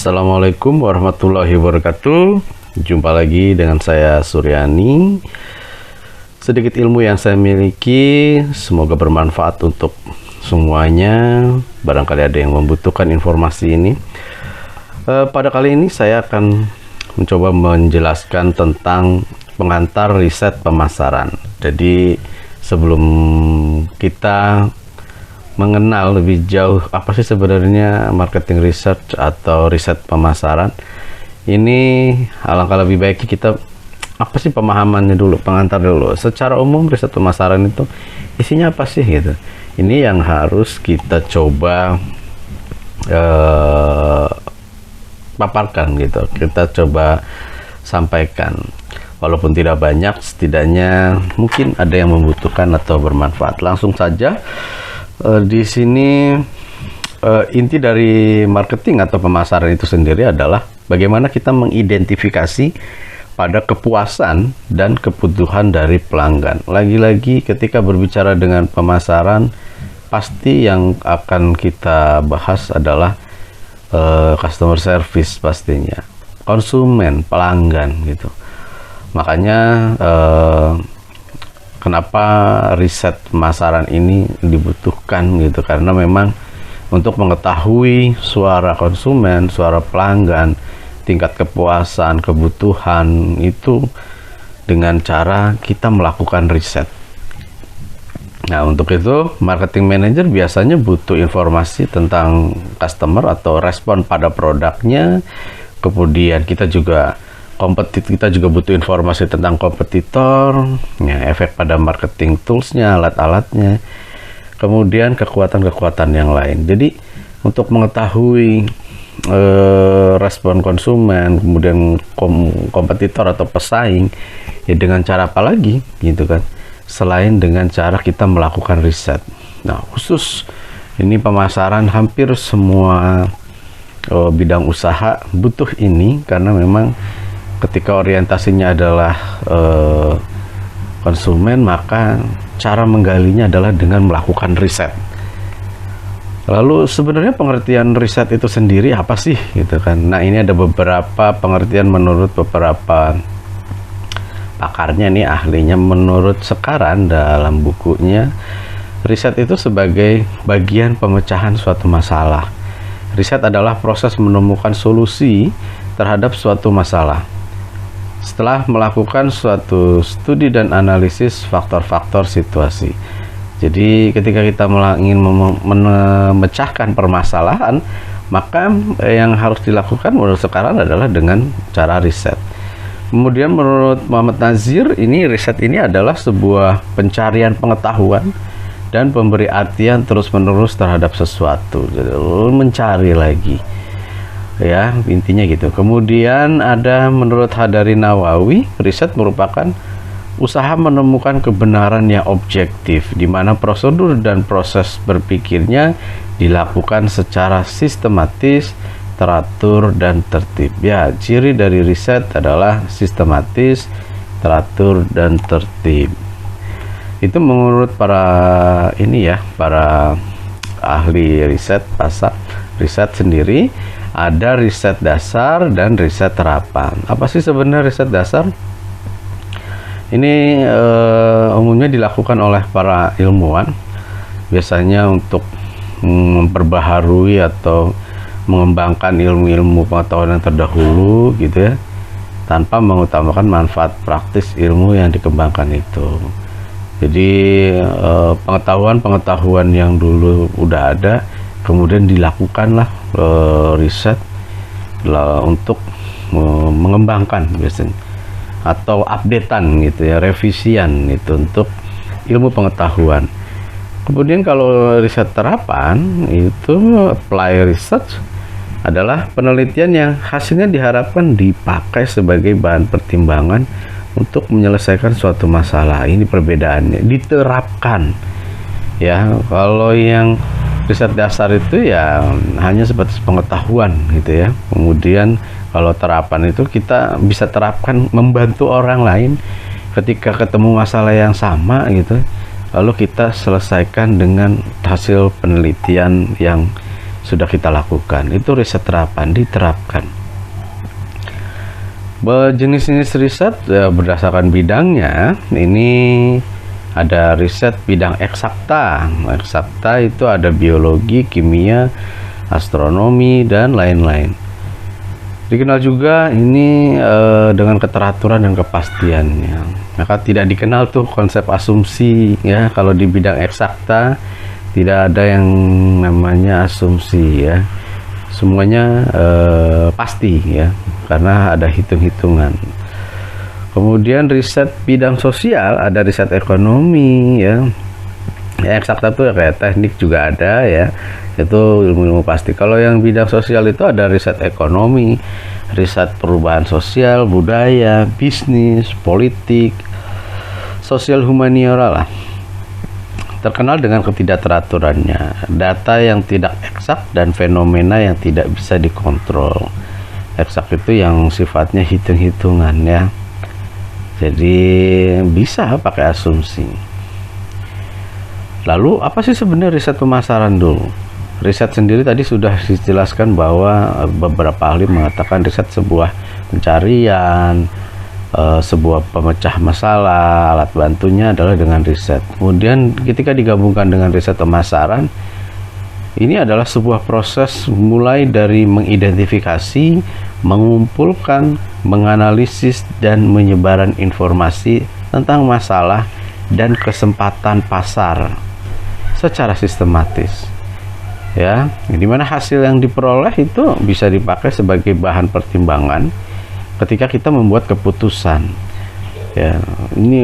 Assalamualaikum warahmatullahi wabarakatuh. Jumpa lagi dengan saya Suryani. Sedikit ilmu yang saya miliki, semoga bermanfaat untuk semuanya. Barangkali ada yang membutuhkan informasi ini. Pada kali ini saya akan mencoba menjelaskan tentang pengantar riset pemasaran. Jadi sebelum kita mengenal lebih jauh apa sih sebenarnya marketing research atau riset pemasaran, ini alangkah lebih baik kita apa sih pemahamannya dulu, pengantar dulu. Secara umum riset pemasaran itu isinya apa sih gitu. Ini yang harus kita coba paparkan gitu, kita coba sampaikan. Walaupun tidak banyak, setidaknya mungkin ada yang membutuhkan atau bermanfaat. Langsung saja. Di sini inti dari marketing atau pemasaran itu sendiri adalah bagaimana kita mengidentifikasi pada kepuasan dan kebutuhan dari pelanggan. Lagi-lagi ketika berbicara dengan pemasaran, pasti yang akan kita bahas adalah customer service, pastinya konsumen, pelanggan gitu. Makanya kenapa riset pemasaran ini dibutuhkan gitu, karena memang untuk mengetahui suara konsumen, suara pelanggan, tingkat kepuasan, kebutuhan itu dengan cara kita melakukan riset. Nah, untuk itu marketing manager biasanya butuh informasi tentang customer atau respon pada produknya. Kemudian kita juga butuh informasi tentang kompetitor, ya, efek pada marketing toolsnya, alat-alatnya, kemudian kekuatan-kekuatan yang lain. Jadi untuk mengetahui respon konsumen, kemudian kompetitor atau pesaing, ya dengan cara apa lagi gitu kan, selain dengan cara kita melakukan riset. Nah, khusus ini pemasaran, hampir semua bidang usaha butuh ini, karena memang ketika orientasinya adalah konsumen, maka cara menggalinya adalah dengan melakukan riset. Lalu sebenarnya pengertian riset itu sendiri apa sih gitu kan? Nah, ini ada beberapa pengertian menurut beberapa pakarnya nih, ahlinya. Menurut Sekaran dalam bukunya, riset itu sebagai bagian pemecahan suatu masalah. Riset adalah proses menemukan solusi terhadap suatu masalah setelah melakukan suatu studi dan analisis faktor-faktor situasi. Jadi ketika kita ingin memecahkan permasalahan, maka yang harus dilakukan menurut Sekarang adalah dengan cara riset. Kemudian menurut Muhammad Nazir, ini riset ini adalah sebuah pencarian pengetahuan dan pemberi artian terus-menerus terhadap sesuatu. Jadi mencari lagi, ya, intinya gitu. Kemudian ada menurut Hadari Nawawi, riset merupakan usaha menemukan kebenaran yang objektif, di mana prosedur dan proses berpikirnya dilakukan secara sistematis, teratur, dan tertib. Ya, ciri dari riset adalah sistematis, teratur, dan tertib. Itu menurut para ahli riset, riset sendiri. Ada riset dasar dan riset terapan. Apa sih sebenarnya riset dasar? Ini umumnya dilakukan oleh para ilmuwan, biasanya untuk memperbaharui atau mengembangkan ilmu-ilmu pengetahuan yang terdahulu gitu ya, tanpa mengutamakan manfaat praktis ilmu yang dikembangkan itu. Jadi pengetahuan yang dulu udah ada, kemudian dilakukanlah riset untuk mengembangkan biasanya, atau updatean gitu ya, revisian itu untuk ilmu pengetahuan. Kemudian kalau riset terapan itu apply research adalah penelitian yang hasilnya diharapkan dipakai sebagai bahan pertimbangan untuk menyelesaikan suatu masalah. Ini perbedaannya, diterapkan ya. Kalau yang riset dasar itu ya hanya sebatas pengetahuan gitu ya. Kemudian kalau terapan itu kita bisa terapkan membantu orang lain ketika ketemu masalah yang sama gitu, lalu kita selesaikan dengan hasil penelitian yang sudah kita lakukan. Itu riset terapan, diterapkan. Jenis-jenis riset berdasarkan bidangnya, ini ada riset bidang eksakta. Eksakta itu ada biologi, kimia, astronomi, dan lain-lain. Dikenal juga ini dengan keteraturan dan kepastiannya. Maka tidak dikenal tuh konsep asumsi ya. Kalau di bidang eksakta tidak ada yang namanya asumsi ya. Semuanya pasti ya, karena ada hitung-hitungan. Kemudian riset bidang sosial, ada riset ekonomi ya. Ya, eksakta tuh kayak teknik juga ada ya. Itu ilmu-ilmu pasti. Kalau yang bidang sosial itu ada riset ekonomi, riset perubahan sosial, budaya, bisnis, politik, sosial humaniora lah. Terkenal dengan ketidakteraturannya, data yang tidak eksak dan fenomena yang tidak bisa dikontrol. Eksak itu yang sifatnya hitung-hitungan ya. Jadi bisa pakai asumsi. Lalu apa sih sebenarnya riset pemasaran dulu? Riset sendiri tadi sudah dijelaskan bahwa beberapa ahli mengatakan riset sebuah pencarian, sebuah pemecah masalah, alat bantunya adalah dengan riset. Kemudian ketika digabungkan dengan riset pemasaran, ini adalah sebuah proses mulai dari mengidentifikasi, mengumpulkan, menganalisis, dan menyebaran informasi tentang masalah dan kesempatan pasar secara sistematis. Ya, dimana hasil yang diperoleh itu bisa dipakai sebagai bahan pertimbangan ketika kita membuat keputusan. Ya, ini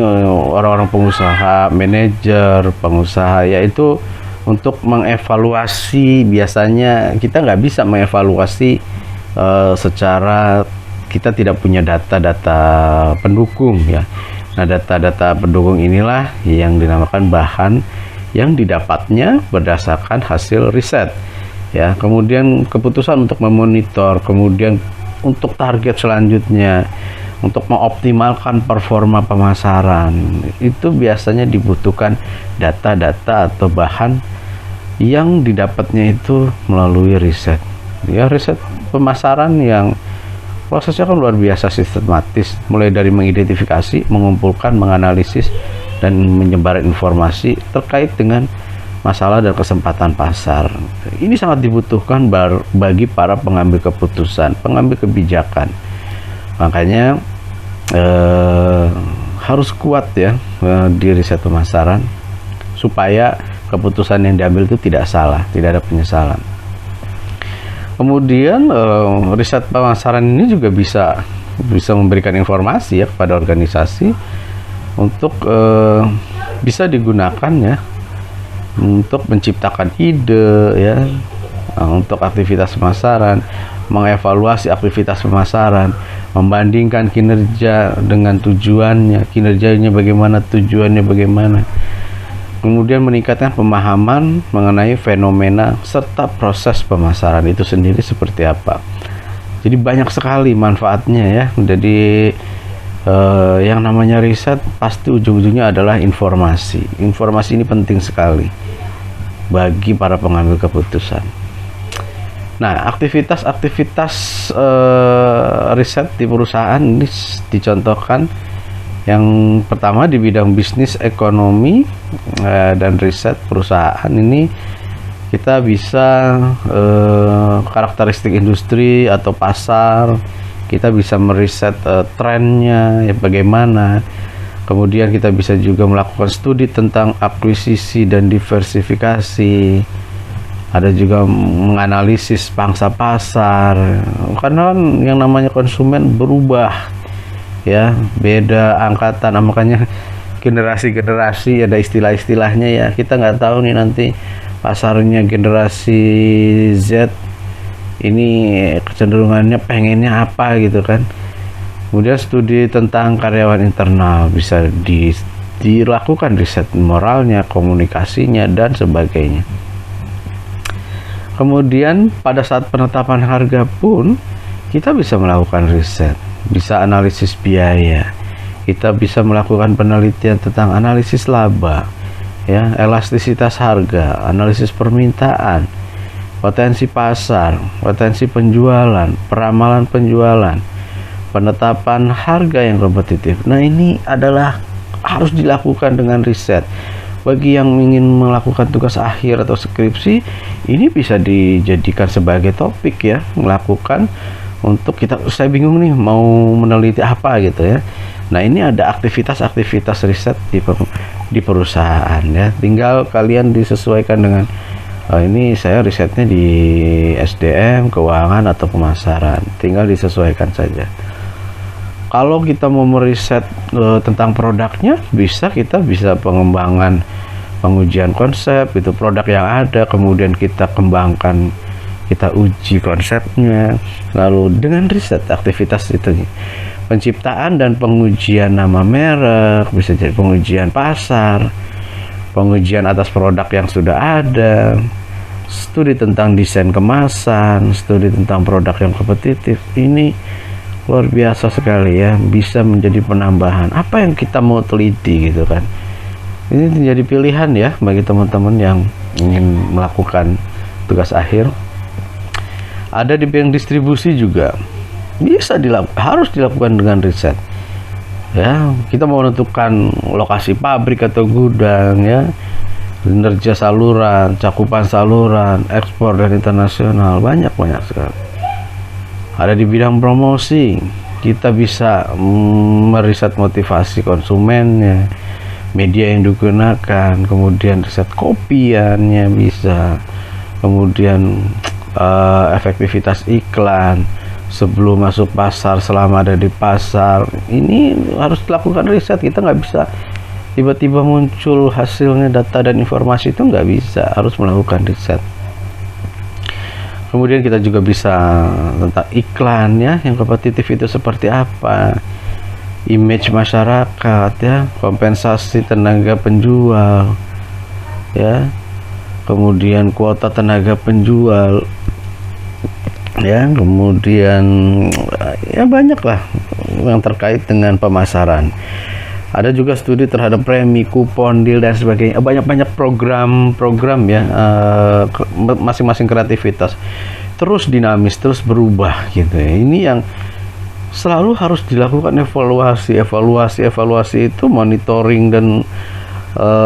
orang-orang pengusaha, manajer, pengusaha, yaitu untuk mengevaluasi. Biasanya kita nggak bisa mengevaluasi secara kita tidak punya data-data pendukung ya. Nah, data-data pendukung inilah yang dinamakan bahan yang didapatnya berdasarkan hasil riset. Ya, kemudian keputusan untuk memonitor, kemudian untuk target selanjutnya, untuk mengoptimalkan performa pemasaran, itu biasanya dibutuhkan data-data atau bahan yang didapatnya itu melalui riset. Ya, riset pemasaran yang prosesnya kan luar biasa sistematis, mulai dari mengidentifikasi, mengumpulkan, menganalisis, dan menyebar informasi terkait dengan masalah dan kesempatan pasar. Ini sangat dibutuhkan bagi para pengambil keputusan, pengambil kebijakan. Makanya harus kuat ya di riset pemasaran supaya keputusan yang diambil itu tidak salah, tidak ada penyesalan. Kemudian riset pemasaran ini juga bisa memberikan informasi ya kepada organisasi untuk bisa digunakan ya untuk menciptakan ide ya, untuk aktivitas pemasaran, mengevaluasi aktivitas pemasaran, membandingkan kinerja dengan tujuannya, kinerjanya bagaimana, tujuannya bagaimana. Kemudian meningkatkan pemahaman mengenai fenomena serta proses pemasaran itu sendiri seperti apa. Jadi banyak sekali manfaatnya ya. Jadi yang namanya riset pasti ujung-ujungnya adalah informasi. Informasi ini penting sekali bagi para pengambil keputusan. Nah, aktivitas-aktivitas riset di perusahaan ini dicontohkan. Yang pertama di bidang bisnis, ekonomi, dan riset perusahaan ini kita bisa karakteristik industri atau pasar. Kita bisa meriset trennya ya bagaimana. Kemudian kita bisa juga melakukan studi tentang akuisisi dan diversifikasi. Ada juga menganalisis pangsa pasar. Karena yang namanya konsumen berubah ya, beda angkatan. Nah, makanya generasi-generasi ada istilah-istilahnya ya. Kita nggak tahu nih nanti pasarnya generasi Z ini kecenderungannya pengennya apa gitu kan. Kemudian studi tentang karyawan internal bisa dilakukan riset moralnya, komunikasinya, dan sebagainya. Kemudian pada saat penetapan harga pun kita bisa melakukan riset, bisa analisis biaya, kita bisa melakukan penelitian tentang analisis laba, ya, elastisitas harga, analisis permintaan, potensi pasar, potensi penjualan, peramalan penjualan, penetapan harga yang kompetitif. Nah, ini adalah harus dilakukan dengan riset. Bagi yang ingin melakukan tugas akhir atau skripsi, ini bisa dijadikan sebagai topik ya, melakukan untuk saya bingung nih mau meneliti apa gitu ya. Nah, ini ada aktivitas-aktivitas riset di perusahaan ya. Tinggal kalian disesuaikan dengan ini saya risetnya di SDM, keuangan atau pemasaran. Tinggal disesuaikan saja. Kalau kita mau meriset tentang produknya, kita bisa pengembangan, pengujian konsep itu produk yang ada, kemudian kita kembangkan, kita uji konsepnya, lalu dengan riset aktivitas itu, penciptaan dan pengujian nama merek, bisa jadi pengujian pasar, pengujian atas produk yang sudah ada, studi tentang desain kemasan, studi tentang produk yang kompetitif. Ini luar biasa sekali ya, bisa menjadi penambahan apa yang kita mau teliti gitu kan. Ini menjadi pilihan ya bagi teman-teman yang ingin melakukan tugas akhir. Ada di bidang distribusi juga bisa harus dilakukan dengan riset ya. Kita mau menentukan lokasi pabrik atau gudang ya, kinerja saluran, cakupan saluran, ekspor dan internasional, banyak sekali. Ada di bidang promosi, kita bisa meriset motivasi konsumennya, media yang digunakan, kemudian riset kopiannya bisa, kemudian efektivitas iklan sebelum masuk pasar, selama ada di pasar. Ini harus dilakukan riset. Kita nggak bisa tiba-tiba muncul hasilnya, data dan informasi itu nggak bisa, harus melakukan riset. Kemudian kita juga bisa tentang iklan ya, yang kompetitif itu seperti apa, image masyarakat ya, kompensasi tenaga penjual ya, kemudian kuota tenaga penjual ya, kemudian ya banyak lah yang terkait dengan pemasaran. Ada juga studi terhadap premi, kupon, deal dan sebagainya. Banyak program ya, masing-masing kreativitas terus dinamis, terus berubah gitu ya. Ini yang selalu harus dilakukan evaluasi itu, monitoring dan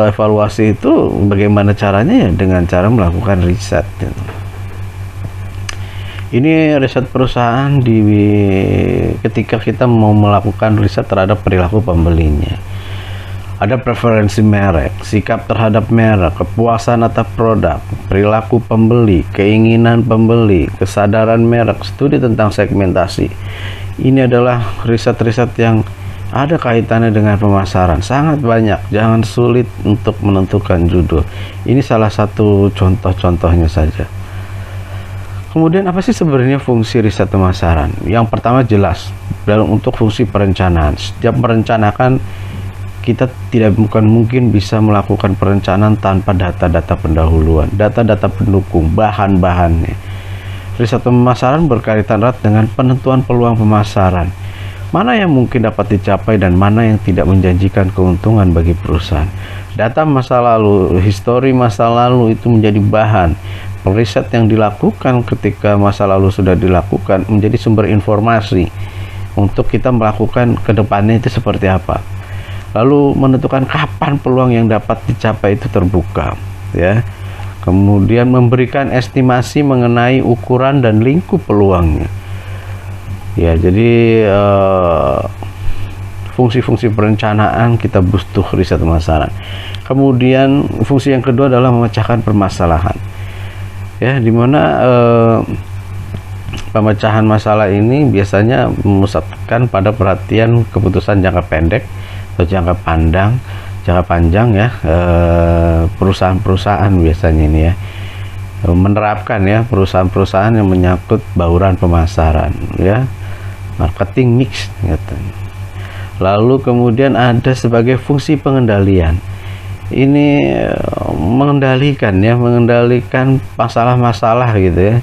evaluasi itu bagaimana caranya ya, dengan cara melakukan riset gitu. Ini riset perusahaan ketika kita mau melakukan riset terhadap perilaku pembelinya. Ada preferensi merek, sikap terhadap merek, kepuasan atas produk, perilaku pembeli, keinginan pembeli, kesadaran merek, studi tentang segmentasi. Ini adalah riset-riset yang ada kaitannya dengan pemasaran. Sangat banyak, jangan sulit untuk menentukan judul. Ini salah satu contoh-contohnya saja. Kemudian apa sih sebenarnya fungsi riset pemasaran? Yang pertama jelas untuk fungsi perencanaan. Setiap merencanakan, kita bukan mungkin bisa melakukan perencanaan tanpa data-data pendahuluan, data-data pendukung, bahan-bahannya. Riset pemasaran berkaitan erat dengan penentuan peluang pemasaran. Mana yang mungkin dapat dicapai dan mana yang tidak menjanjikan keuntungan bagi perusahaan. Data masa lalu, histori masa lalu itu menjadi bahan. Riset yang dilakukan ketika masa lalu sudah dilakukan menjadi sumber informasi untuk kita melakukan ke depannya itu seperti apa. Lalu menentukan kapan peluang yang dapat dicapai itu terbuka ya. Kemudian memberikan estimasi mengenai ukuran dan lingkup peluangnya. Ya, jadi fungsi-fungsi perencanaan kita butuh riset pemasaran. Kemudian fungsi yang kedua adalah memecahkan permasalahan. Ya, dimana pemecahan masalah ini biasanya memusatkan pada perhatian keputusan jangka pendek atau jangka panjang ya, perusahaan-perusahaan biasanya ini ya menerapkan ya, perusahaan-perusahaan yang menyangkut bauran pemasaran ya, marketing mix gitu. Lalu kemudian ada sebagai fungsi pengendalian. Ini mengendalikan masalah-masalah gitu ya,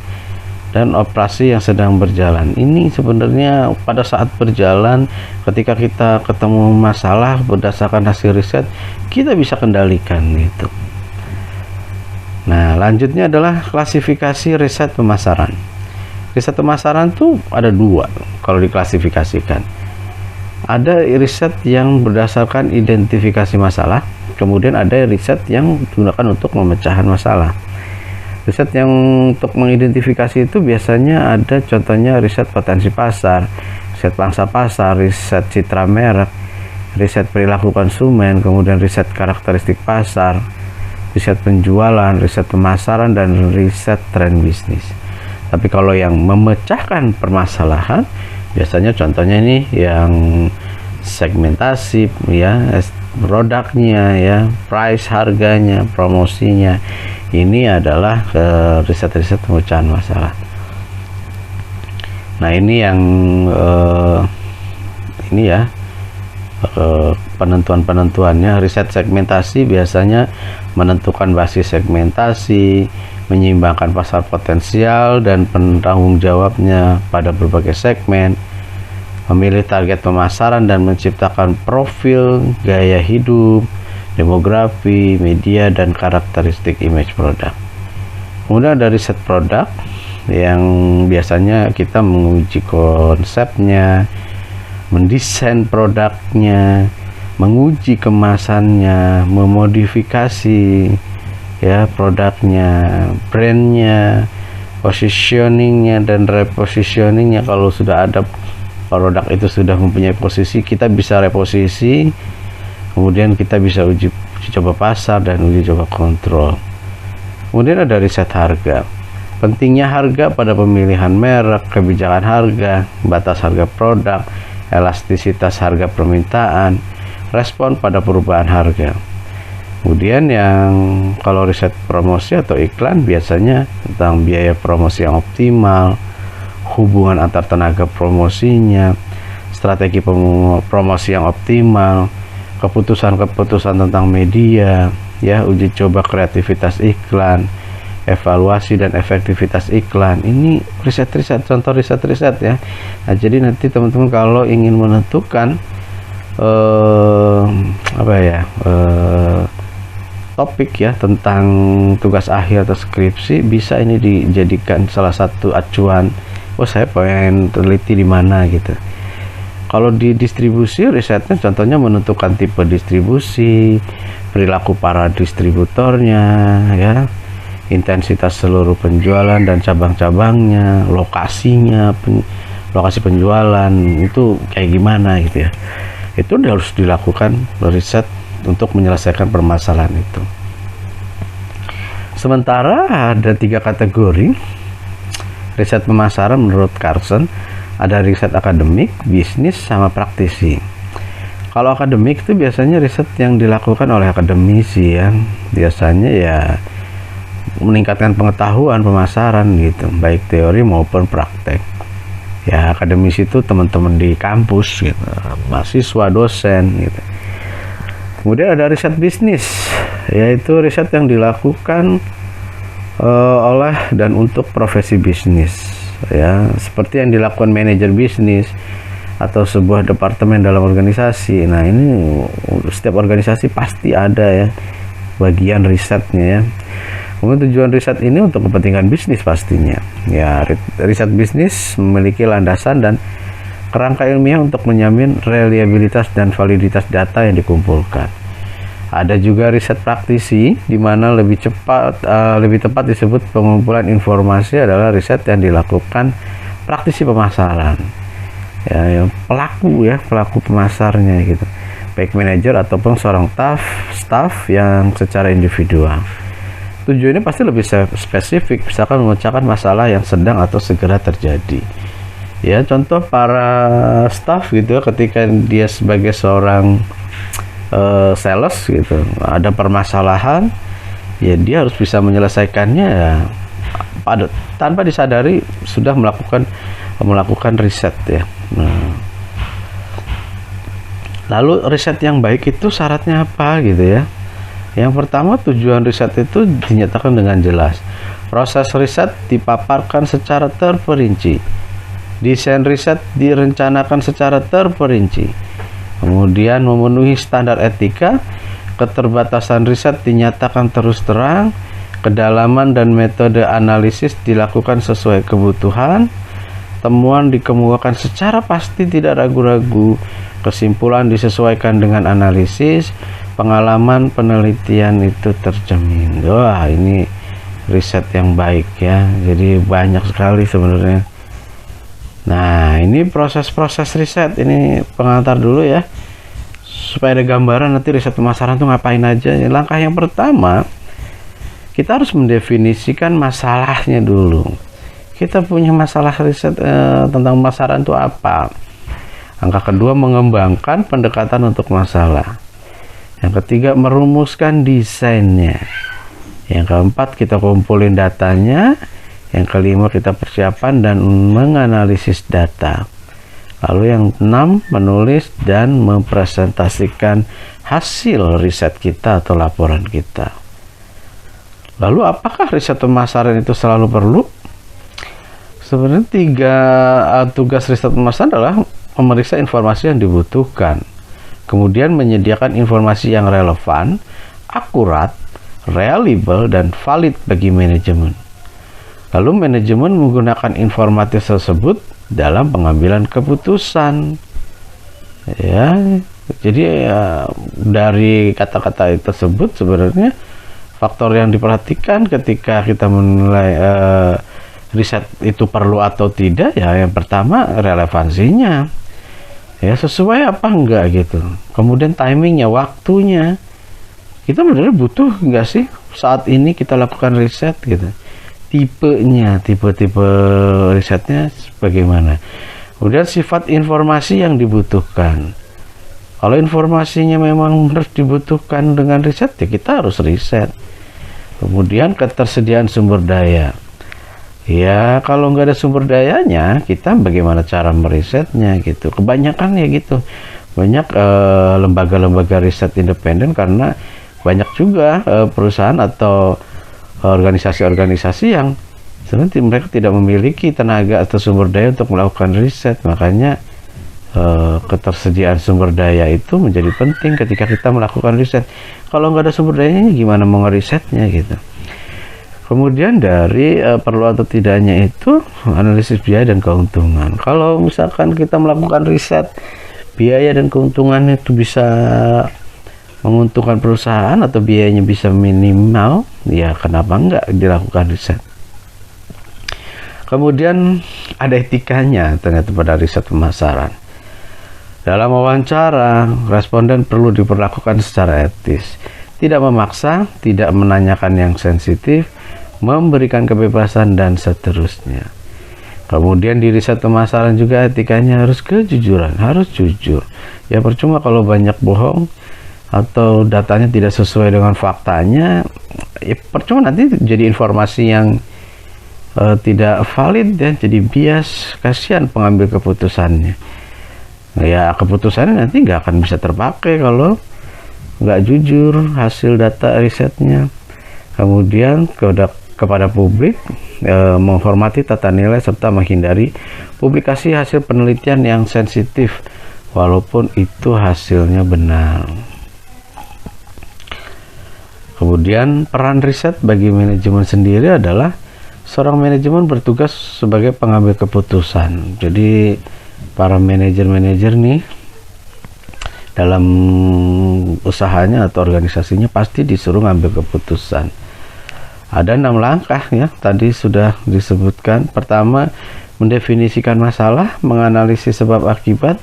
dan operasi yang sedang berjalan. Ini sebenarnya pada saat berjalan, ketika kita ketemu masalah berdasarkan hasil riset, kita bisa kendalikan gitu. Nah, lanjutnya adalah klasifikasi riset pemasaran. Riset pemasaran tuh ada dua kalau diklasifikasikan. Ada riset yang berdasarkan identifikasi masalah, kemudian ada riset yang digunakan untuk pemecahan masalah. Riset yang untuk mengidentifikasi itu biasanya ada contohnya riset potensi pasar, riset pangsa pasar, riset citra merek, riset perilaku konsumen, kemudian riset karakteristik pasar, riset penjualan, riset pemasaran, dan riset tren bisnis. Tapi kalau yang memecahkan permasalahan, biasanya contohnya ini yang segmentasi ya, produknya ya, price, harganya, promosinya. Ini adalah riset-riset pemecahan masalah. Nah, ini yang ini ya penentuan-penentuannya. Riset segmentasi biasanya menentukan basis segmentasi, menyeimbangkan pasar potensial dan penanggung jawabnya pada berbagai segmen, memilih target pemasaran dan menciptakan profil gaya hidup, demografi, media, dan karakteristik image produk. Kemudian ada riset produk yang biasanya kita menguji konsepnya, mendesain produknya, menguji kemasannya, memodifikasi ya produknya, brandnya, positioningnya, dan repositioningnya. Kalau sudah ada produk itu sudah mempunyai posisi, kita bisa reposisi, kemudian kita bisa uji coba pasar dan uji coba kontrol. Kemudian ada riset harga. Pentingnya harga pada pemilihan merek, kebijakan harga, batas harga produk, elastisitas harga permintaan, respon pada perubahan harga. Kemudian yang kalau riset promosi atau iklan biasanya tentang biaya promosi yang optimal, hubungan antar tenaga promosinya, strategi promosi yang optimal, keputusan-keputusan tentang media, ya, uji coba kreativitas iklan, evaluasi dan efektivitas iklan. Ini riset-riset, contoh riset-riset ya. Nah, jadi nanti teman-teman kalau ingin menentukan topik ya tentang tugas akhir atau skripsi, bisa ini dijadikan salah satu acuan. Oh, saya pengen teliti di mana gitu. Kalau di distribusi, risetnya contohnya menentukan tipe distribusi, perilaku para distributornya, ya, intensitas seluruh penjualan dan cabang-cabangnya, lokasinya, lokasi penjualan itu kayak gimana gitu ya. Itu harus dilakukan riset untuk menyelesaikan permasalahan itu. Sementara ada 3 kategori riset pemasaran menurut Carson. Ada riset akademik, bisnis, sama praktisi. Kalau akademik itu biasanya riset yang dilakukan oleh akademisi ya. Biasanya ya meningkatkan pengetahuan pemasaran gitu, baik teori maupun praktek. Ya, akademisi itu teman-teman di kampus gitu, mahasiswa, dosen gitu. Kemudian ada riset bisnis, yaitu riset yang dilakukan oleh dan untuk profesi bisnis. Ya, seperti yang dilakukan manajer bisnis atau sebuah departemen dalam organisasi. Nah, ini setiap organisasi pasti ada ya bagian risetnya ya. Kemudian tujuan riset ini untuk kepentingan bisnis pastinya. Ya, riset bisnis memiliki landasan dan kerangka ilmiah untuk menjamin reliabilitas dan validitas data yang dikumpulkan. Ada juga riset praktisi, di mana lebih tepat disebut pengumpulan informasi adalah riset yang dilakukan praktisi pemasaran. Ya, pelaku pemasarnya gitu. Baik manajer ataupun seorang staff yang secara individual. Tujuannya pasti lebih spesifik, misalkan memecahkan masalah yang sedang atau segera terjadi. Ya, contoh para staff gitu, ketika dia sebagai seorang sales gitu, ada permasalahan, ya dia harus bisa menyelesaikannya ya, tanpa disadari sudah melakukan riset ya. Nah, lalu riset yang baik itu syaratnya apa gitu ya? Yang pertama, tujuan riset itu dinyatakan dengan jelas. Proses riset dipaparkan secara terperinci. Desain riset direncanakan secara terperinci. Kemudian memenuhi standar etika, keterbatasan riset dinyatakan terus terang, Kedalaman dan metode analisis dilakukan sesuai kebutuhan. Temuan dikemukakan secara pasti, tidak ragu-ragu. Kesimpulan disesuaikan dengan analisis. Pengalaman penelitian itu terjamin. Wah, ini riset yang baik ya. Jadi banyak sekali sebenarnya. Nah, ini proses-proses riset. Ini pengantar dulu ya, supaya ada gambaran nanti riset pemasaran tuh ngapain aja. Langkah yang pertama, kita harus mendefinisikan masalahnya dulu. Kita punya masalah riset tentang pemasaran itu apa. Langkah kedua, mengembangkan pendekatan untuk masalah. Yang ketiga, merumuskan desainnya. Yang keempat, kita kumpulin datanya. Yang kelima, kita persiapan dan menganalisis data. Lalu yang keenam, menulis dan mempresentasikan hasil riset kita atau laporan kita. Lalu apakah riset pemasaran itu selalu perlu? Sebenarnya tugas riset pemasaran adalah memeriksa informasi yang dibutuhkan, kemudian menyediakan informasi yang relevan, akurat, reliable, dan valid bagi manajemen. Lalu manajemen menggunakan informasi tersebut dalam pengambilan keputusan. Ya, jadi dari kata-kata tersebut sebenarnya faktor yang diperhatikan ketika kita menilai riset itu perlu atau tidak, ya yang pertama relevansinya, ya sesuai apa enggak gitu. Kemudian timingnya, waktunya, kita benar-benar butuh enggak sih saat ini kita lakukan riset gitu. Tipenya, tipe-tipe risetnya bagaimana. Kemudian sifat informasi yang dibutuhkan. Kalau informasinya memang harus dibutuhkan dengan riset, ya kita harus riset. Kemudian ketersediaan sumber daya. Ya, kalau nggak ada sumber dayanya, kita bagaimana cara merisetnya gitu. Kebanyakan ya gitu. Banyak lembaga-lembaga riset independen, karena banyak juga perusahaan atau organisasi-organisasi yang sebenarnya mereka tidak memiliki tenaga atau sumber daya untuk melakukan riset. Makanya ketersediaan sumber daya itu menjadi penting ketika kita melakukan riset. Kalau nggak ada sumber dayanya, gimana mau ngerisetnya gitu. Kemudian dari perlu atau tidaknya itu analisis biaya dan keuntungan. Kalau misalkan kita melakukan riset, biaya dan keuntungan itu bisa menguntungkan perusahaan atau biayanya bisa minimal, ya kenapa enggak dilakukan riset. Kemudian ada etikanya ternyata pada riset pemasaran. Dalam wawancara, responden perlu diperlakukan secara etis, tidak memaksa, tidak menanyakan yang sensitif, memberikan kebebasan, dan seterusnya. Kemudian di riset pemasaran juga etikanya harus kejujuran, harus jujur. Ya percuma kalau banyak bohong atau datanya tidak sesuai dengan faktanya, ya percuma nanti jadi informasi yang tidak valid ya, jadi bias, kasihan pengambil keputusannya. Ya keputusannya nanti nggak akan bisa terpakai kalau nggak jujur hasil data risetnya. Kemudian kepada publik, menghormati tata nilai serta menghindari publikasi hasil penelitian yang sensitif walaupun itu hasilnya benar. Kemudian peran riset bagi manajemen sendiri adalah seorang manajemen bertugas sebagai pengambil keputusan. Jadi para manajer-manajer nih dalam usahanya atau organisasinya pasti disuruh ngambil keputusan. Ada 6 langkah ya, tadi sudah disebutkan. Pertama, mendefinisikan masalah, menganalisis sebab akibat.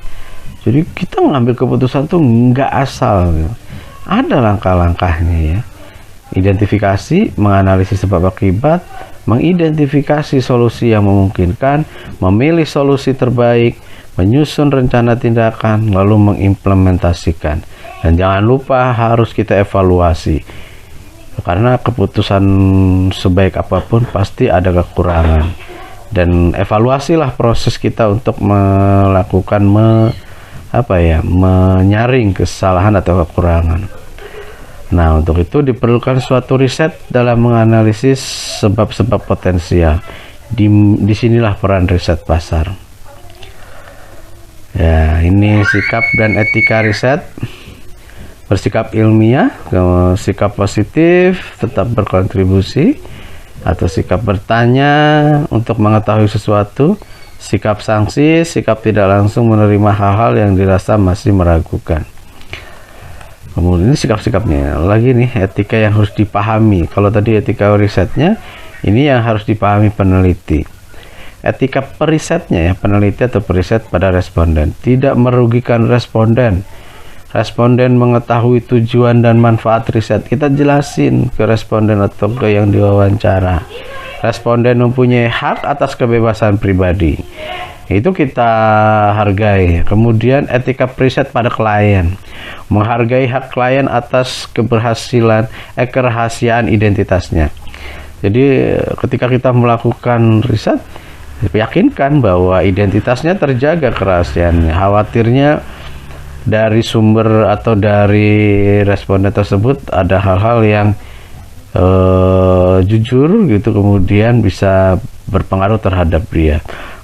Jadi kita mengambil keputusan tuh nggak asal ya. Ada langkah-langkahnya ya. Identifikasi, menganalisis sebab akibat, mengidentifikasi solusi yang memungkinkan, memilih solusi terbaik, menyusun rencana tindakan, lalu mengimplementasikan. Dan jangan lupa harus kita evaluasi. Karena keputusan sebaik apapun pasti ada kekurangan, dan evaluasilah proses kita untuk melakukan menyaring kesalahan atau kekurangan. Nah, untuk itu diperlukan suatu riset dalam menganalisis sebab-sebab potensial. Disinilah peran riset pasar. Ya, ini sikap dan etika riset. Bersikap ilmiah, sikap positif, tetap berkontribusi, atau sikap bertanya untuk mengetahui sesuatu, sikap sanksi, sikap tidak langsung menerima hal-hal yang dirasa masih meragukan. Kemudian sikap-sikapnya lagi nih, etika yang harus dipahami. Kalau tadi etika risetnya, ini yang harus dipahami peneliti. Etika perisetnya ya, peneliti atau periset pada responden, tidak merugikan responden. Responden mengetahui tujuan dan manfaat riset, kita jelasin ke responden atau ke yang diwawancara. Responden mempunyai hak atas kebebasan pribadi, itu kita hargai. Kemudian etika periset pada klien, menghargai hak klien atas kerahasiaan identitasnya. Jadi ketika kita melakukan riset, yakinkan bahwa identitasnya terjaga kerahasiaannya. Khawatirnya dari sumber atau dari responden tersebut ada hal-hal yang jujur gitu, kemudian bisa berpengaruh terhadap dia.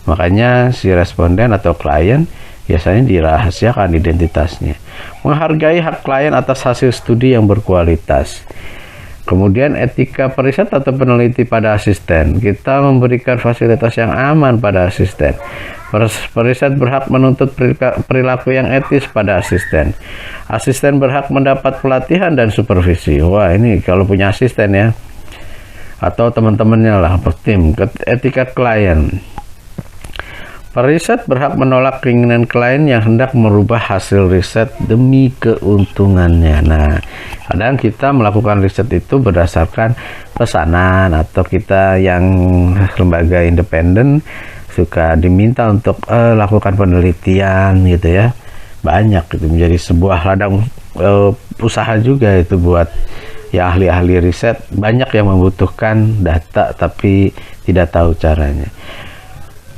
Makanya si responden atau klien biasanya dirahasiakan identitasnya. Menghargai hak klien atas hasil studi yang berkualitas. Kemudian etika periset atau peneliti pada asisten, kita memberikan fasilitas yang aman pada asisten. Periset berhak menuntut perilaku yang etis pada asisten. Asisten berhak mendapat pelatihan dan supervisi. Wah, ini kalau punya asisten ya, atau teman-temannya lah, tim. Etika klien, periset berhak menolak keinginan klien yang hendak merubah hasil riset demi keuntungannya. Nah, kadang kita melakukan riset itu berdasarkan pesanan, atau kita yang lembaga independen suka diminta untuk lakukan penelitian gitu ya. Banyak itu menjadi sebuah ladang usaha juga itu buat ya ahli-ahli riset. Banyak yang membutuhkan data tapi tidak tahu caranya.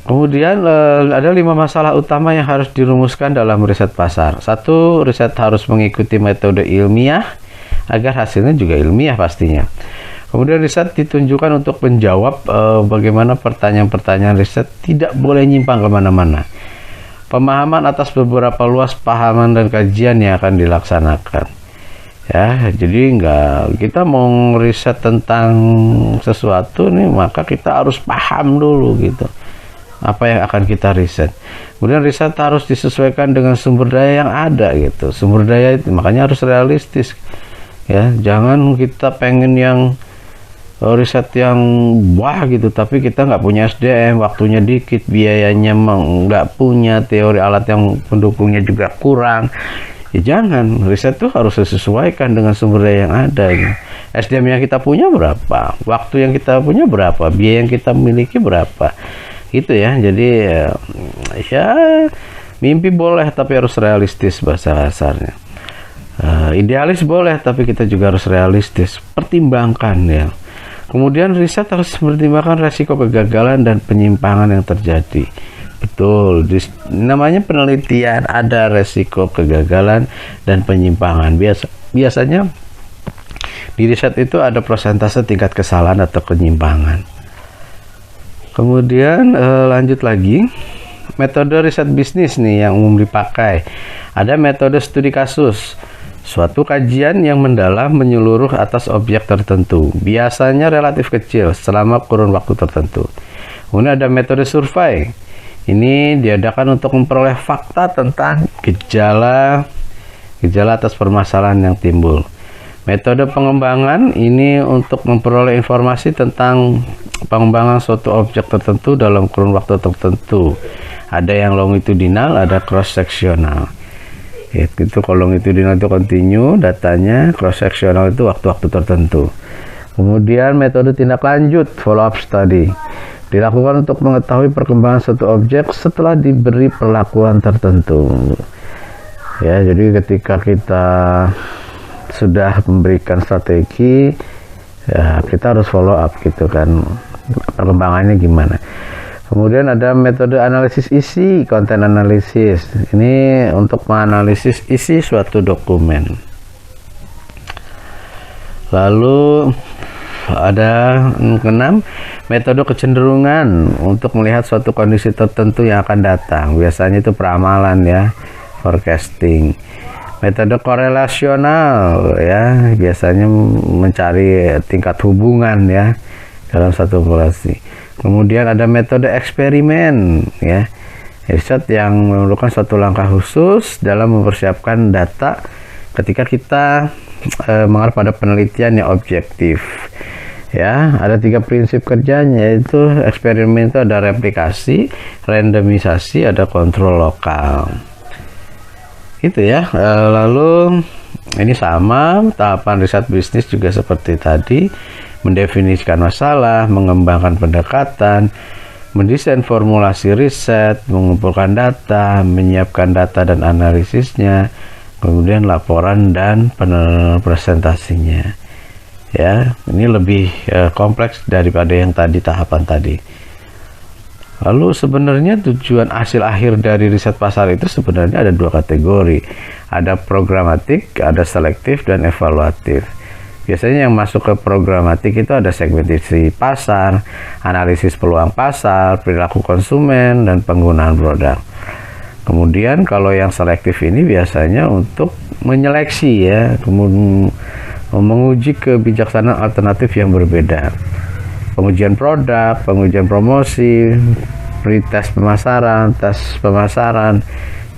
Kemudian ada 5 masalah utama yang harus dirumuskan dalam riset pasar. 1, riset harus mengikuti metode ilmiah agar hasilnya juga ilmiah pastinya. Kemudian riset ditunjukkan untuk menjawab bagaimana pertanyaan-pertanyaan riset tidak boleh nyimpang kemana-mana. Pemahaman atas beberapa luas pahaman dan kajian yang akan dilaksanakan. Ya, jadi kita mau riset tentang sesuatu nih, maka kita harus paham dulu gitu apa yang akan kita riset. Kemudian riset harus disesuaikan dengan sumber daya yang ada gitu. Sumber daya itu makanya harus realistis ya. Jangan kita pengen yang riset yang wah gitu, tapi kita nggak punya SDM, waktunya dikit, biayanya nggak punya, teori alat yang pendukungnya juga kurang. Ya jangan, riset tuh harus disesuaikan dengan sumber daya yang ada gitu. SDM yang kita punya berapa, waktu yang kita punya berapa, biaya yang kita miliki berapa gitu ya. Jadi ya mimpi boleh tapi harus realistis bahasa kasarnya. Idealis boleh tapi kita juga harus realistis, pertimbangkan ya. Kemudian riset harus mempertimbangkan resiko kegagalan dan penyimpangan yang terjadi. Betul, namanya penelitian, ada resiko kegagalan dan penyimpangan. Biasanya di riset itu ada persentase tingkat kesalahan atau penyimpangan. Kemudian lanjut lagi, metode riset bisnis nih yang umum dipakai. Ada metode studi kasus, suatu kajian yang mendalam menyeluruh atas objek tertentu, biasanya relatif kecil selama kurun waktu tertentu. Kemudian ada metode survei, ini diadakan untuk memperoleh fakta tentang gejala atas permasalahan yang timbul. Metode pengembangan ini untuk memperoleh informasi tentang pengembangan suatu objek tertentu dalam kurun waktu tertentu. Ada yang longitudinal, ada cross sectional. Itu kalau longitudinal itu continue datanya, cross sectional itu waktu-waktu tertentu. Kemudian metode tindak lanjut, follow up study, dilakukan untuk mengetahui perkembangan suatu objek setelah diberi perlakuan tertentu. Ya, jadi ketika kita sudah memberikan strategi, ya kita harus follow up gitu kan, perkembangannya gimana. Kemudian ada metode analisis isi, konten analisis. Ini untuk menganalisis isi suatu dokumen. Lalu ada keenam, metode kecenderungan untuk melihat suatu kondisi tertentu yang akan datang. Biasanya itu peramalan ya, forecasting. Metode korelasional ya, biasanya mencari tingkat hubungan ya dalam satu populasi. Kemudian ada metode eksperimen ya, riset yang memerlukan suatu langkah khusus dalam mempersiapkan data ketika kita mengarah pada penelitian yang objektif. Ya, ada 3 prinsip kerjanya, yaitu eksperimen itu ada replikasi, randomisasi, ada kontrol lokal. Itu ya. Lalu ini sama, tahapan riset bisnis juga seperti tadi, mendefinisikan masalah, mengembangkan pendekatan, mendesain formulasi riset, mengumpulkan data, menyiapkan data dan analisisnya, kemudian laporan dan presentasinya. Ya, ini lebih kompleks daripada yang tadi, tahapan tadi. Lalu sebenarnya tujuan hasil akhir dari riset pasar itu sebenarnya ada 2 kategori. Ada programatik, ada selektif, dan evaluatif. Biasanya yang masuk ke programatik itu ada segmentasi pasar, analisis peluang pasar, perilaku konsumen, dan penggunaan produk. Kemudian kalau yang selektif ini biasanya untuk menyeleksi ya, kemudian menguji kebijaksanaan alternatif yang berbeda. Pengujian produk, pengujian promosi, pretest pemasaran, tes pemasaran.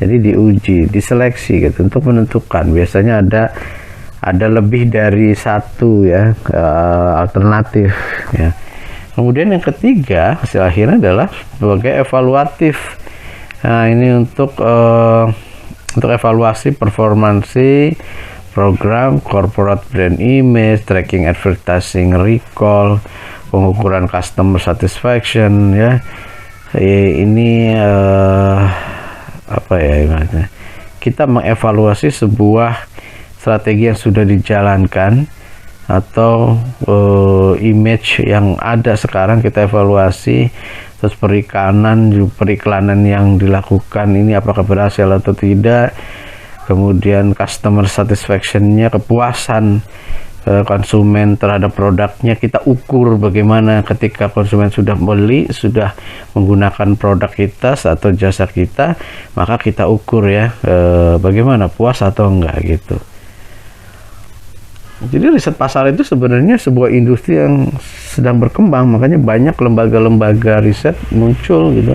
Jadi diuji, diseleksi gitu untuk menentukan. Biasanya ada lebih dari 1 ya alternatif ya. Kemudian yang ketiga, hasil akhirnya adalah sebagai evaluatif. Nah, ini untuk evaluasi performansi program, corporate brand image, tracking advertising recall, pengukuran customer satisfaction ya. Ini apa ya ibaratnya, kita mengevaluasi sebuah strategi yang sudah dijalankan atau image yang ada sekarang kita evaluasi, terus periklanan yang dilakukan ini apakah berhasil atau tidak, kemudian customer satisfaction-nya, kepuasan konsumen terhadap produknya kita ukur bagaimana ketika konsumen sudah beli, sudah menggunakan produk kita atau jasa kita, maka kita ukur ya bagaimana puas atau enggak gitu. Jadi riset pasar itu sebenarnya sebuah industri yang sedang berkembang, makanya banyak lembaga-lembaga riset muncul gitu.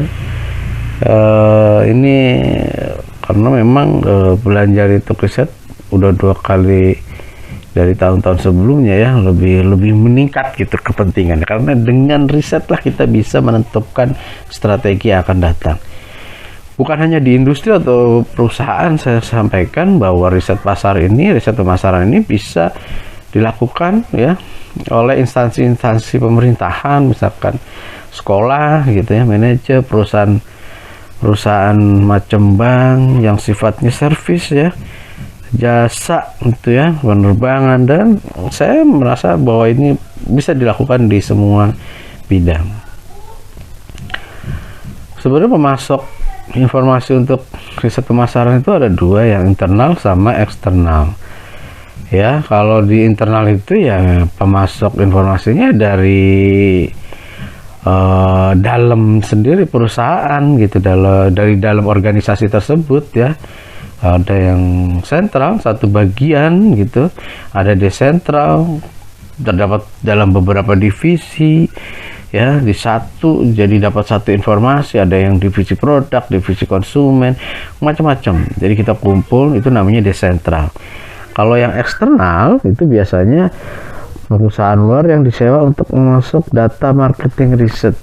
Ini karena memang belanja itu riset udah 2 kali dari tahun-tahun sebelumnya ya, lebih meningkat gitu kepentingannya, karena dengan riset lah kita bisa menentukan strategi yang akan datang. Bukan hanya di industri atau perusahaan, saya sampaikan bahwa riset pasar ini, riset pemasaran ini bisa dilakukan ya oleh instansi-instansi pemerintahan, misalkan sekolah gitu ya, manajer, perusahaan macam bank yang sifatnya servis ya, jasa gitu ya, penerbangan, dan saya merasa bahwa ini bisa dilakukan di semua bidang. Sebenarnya pemasok informasi untuk riset pemasaran itu ada 2, yang internal sama eksternal. Ya, kalau di internal itu ya pemasok informasinya dari dalam sendiri perusahaan gitu, dari dalam organisasi tersebut ya. Ada yang sentral, satu bagian gitu, ada desentral, terdapat dalam beberapa divisi ya, di satu jadi dapat satu informasi, ada yang divisi produk, divisi konsumen, macam-macam. Jadi kita kumpul, itu namanya desentral. Kalau yang eksternal itu biasanya perusahaan luar yang disewa untuk memasuk data marketing riset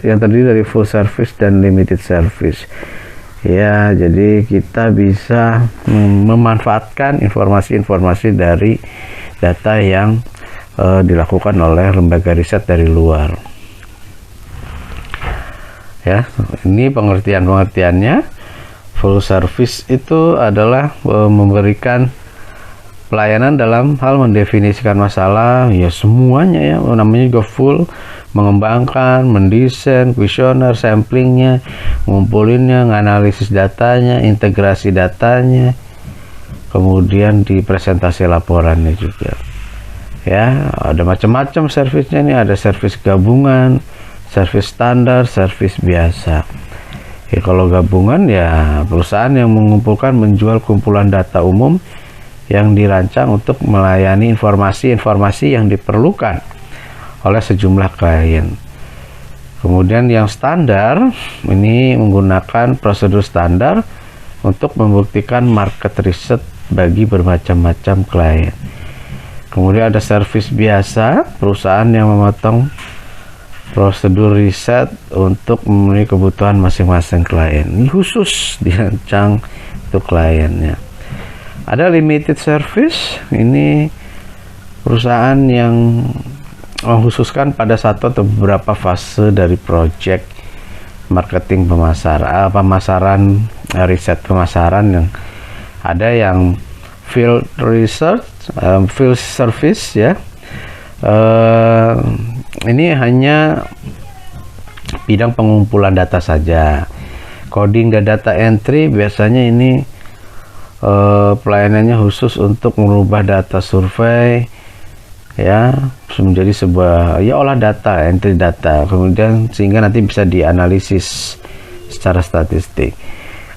yang terdiri dari full service dan limited service. Ya, jadi kita bisa memanfaatkan informasi-informasi dari data yang dilakukan oleh lembaga riset dari luar. Ya, ini pengertiannya. Full service itu adalah memberikan pelayanan dalam hal mendefinisikan masalah, ya semuanya ya, namanya juga full, mengembangkan, mendesain, kuesioner, samplingnya, ngumpulinnya, nganalisis datanya, integrasi datanya, kemudian di presentasi laporannya juga. Ya, ada macam-macam servisnya nih, ada servis gabungan, servis standar, servis biasa. Ya, kalau gabungan ya perusahaan yang mengumpulkan menjual kumpulan data umum yang dirancang untuk melayani informasi-informasi yang diperlukan oleh sejumlah klien. Kemudian yang standar ini menggunakan prosedur standar untuk membuktikan market research bagi bermacam-macam klien. Kemudian ada service biasa, perusahaan yang memotong prosedur riset untuk memenuhi kebutuhan masing-masing klien. Ini khusus dirancang untuk kliennya. Ada limited service, ini perusahaan yang mengkhususkan pada satu atau beberapa fase dari project marketing pemasaran, riset pemasaran, yang ada yang field research, field service ya. Ini hanya bidang pengumpulan data saja. Coding dan data entry biasanya ini pelayanannya khusus untuk merubah data survei ya menjadi sebuah olah data, entry data, kemudian sehingga nanti bisa dianalisis secara statistik.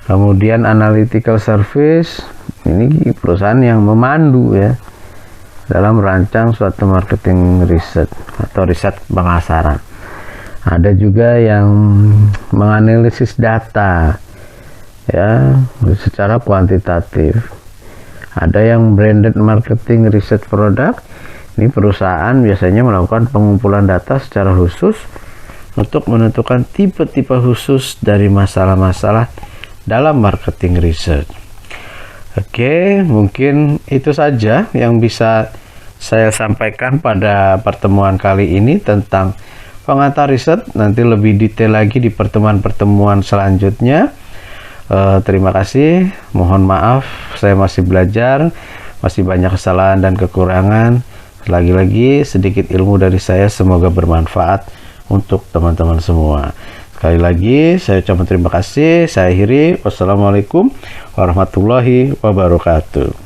Kemudian analytical service, ini perusahaan yang memandu ya dalam merancang suatu marketing riset atau riset pemasaran. Ada juga yang menganalisis data ya secara kuantitatif. Ada yang branded marketing research product. Ini perusahaan biasanya melakukan pengumpulan data secara khusus untuk menentukan tipe-tipe khusus dari masalah-masalah dalam marketing research. Oke, mungkin itu saja yang bisa saya sampaikan pada pertemuan kali ini tentang pengantar riset. Nanti lebih detail lagi di pertemuan-pertemuan selanjutnya. Terima kasih, mohon maaf saya masih belajar, masih banyak kesalahan dan kekurangan. Lagi-lagi sedikit ilmu dari saya, semoga bermanfaat untuk teman-teman semua. Sekali lagi saya ucapkan terima kasih. Saya akhiri. Wassalamualaikum warahmatullahi wabarakatuh.